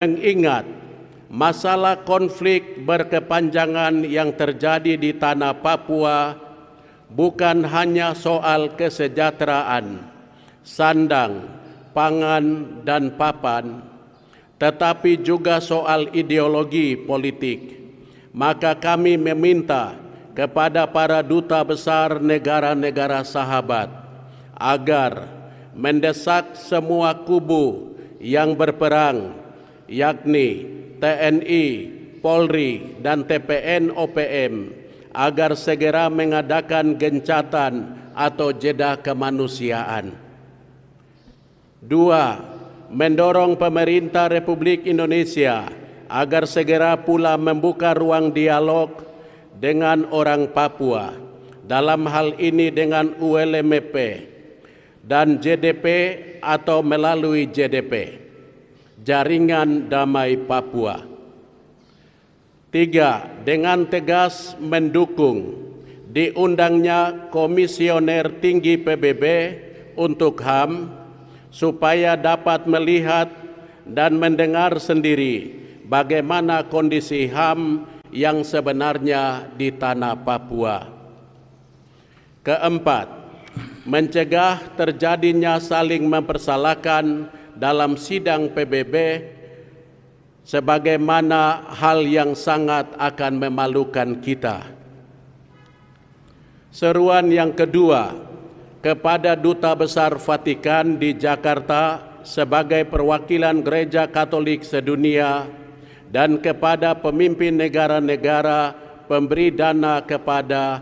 mengingat masalah konflik berkepanjangan yang terjadi di tanah Papua bukan hanya soal kesejahteraan, sandang, pangan, dan papan, tetapi juga soal ideologi politik. Maka kami meminta kepada para duta besar negara-negara sahabat agar mendesak semua kubu yang berperang, yakni TNI, Polri, dan TPN-OPM, agar segera mengadakan gencatan atau jeda kemanusiaan. 2. Mendorong pemerintah Republik Indonesia agar segera pula membuka ruang dialog dengan orang Papua, dalam hal ini dengan ULMP dan JDP atau melalui JDP, Jaringan Damai Papua. 3. Dengan tegas mendukung diundangnya Komisioner Tinggi PBB untuk HAM supaya dapat melihat dan mendengar sendiri bagaimana kondisi HAM yang sebenarnya di tanah Papua. 4. Mencegah terjadinya saling mempersalahkan dalam sidang PBB sebagaimana hal yang sangat akan memalukan kita. Seruan yang kedua kepada Duta Besar Vatikan di Jakarta sebagai perwakilan Gereja Katolik sedunia dan kepada pemimpin negara-negara pemberi dana kepada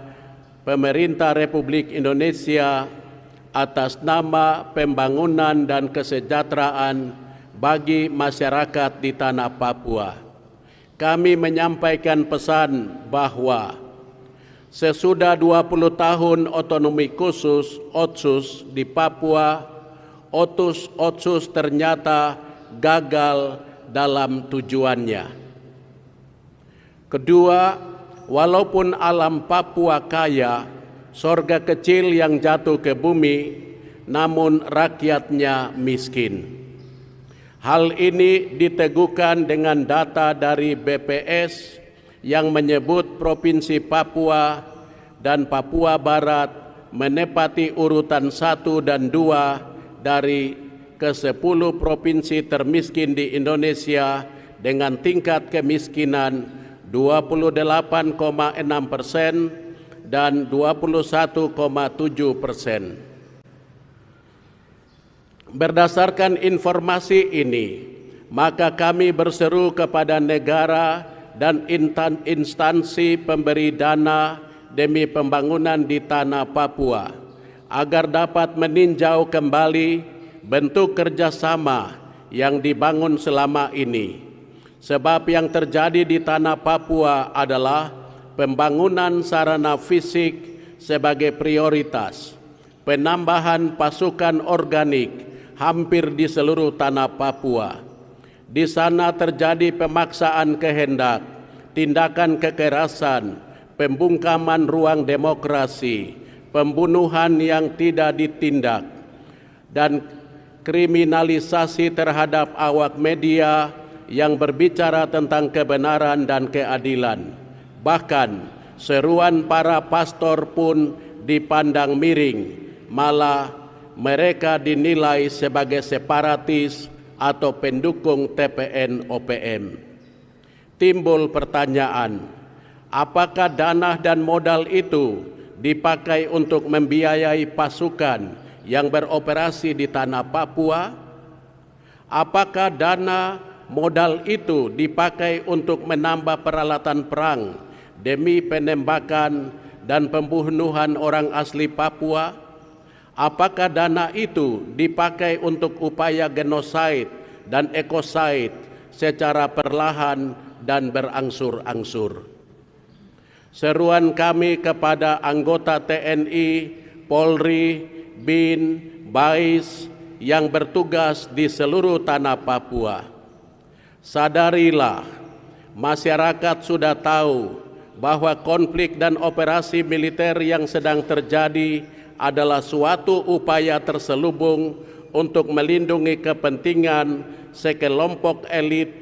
pemerintah Republik Indonesia atas nama pembangunan dan kesejahteraan bagi masyarakat di tanah Papua. Kami menyampaikan pesan bahwa sesudah 20 tahun otonomi khusus OTSUS di Papua, OTSUS ternyata gagal dalam tujuannya. Kedua, walaupun alam Papua kaya, sorga kecil yang jatuh ke bumi, namun rakyatnya miskin. Hal ini diteguhkan dengan data dari BPS yang menyebut Provinsi Papua dan Papua Barat menepati urutan 1 dan 2 dari ke-10 provinsi termiskin di Indonesia dengan tingkat kemiskinan 28,6% dan 21,7%. Berdasarkan informasi ini, maka kami berseru kepada negara dan instansi pemberi dana demi pembangunan di tanah Papua agar dapat meninjau kembali bentuk kerjasama yang dibangun selama ini. Sebab yang terjadi di tanah Papua adalah pembangunan sarana fisik sebagai prioritas, penambahan pasukan organik hampir di seluruh tanah Papua. Di sana terjadi pemaksaan kehendak, tindakan kekerasan, pembungkaman ruang demokrasi, pembunuhan yang tidak ditindak, dan kriminalisasi terhadap awak media yang berbicara tentang kebenaran dan keadilan. Bahkan seruan para pastor pun dipandang miring, malah mereka dinilai sebagai separatis atau pendukung TPN-OPM. Timbul pertanyaan, apakah dana dan modal itu dipakai untuk membiayai pasukan yang beroperasi di tanah Papua? Apakah dana modal itu dipakai untuk menambah peralatan perang demi penembakan dan pembunuhan orang asli Papua? Apakah dana itu dipakai untuk upaya genosida dan ekosida secara perlahan dan berangsur-angsur? Seruan kami kepada anggota TNI, Polri, BIN, BAIS yang bertugas di seluruh tanah Papua. Sadarilah, masyarakat sudah tahu bahwa konflik dan operasi militer yang sedang terjadi adalah suatu upaya terselubung untuk melindungi kepentingan sekelompok elit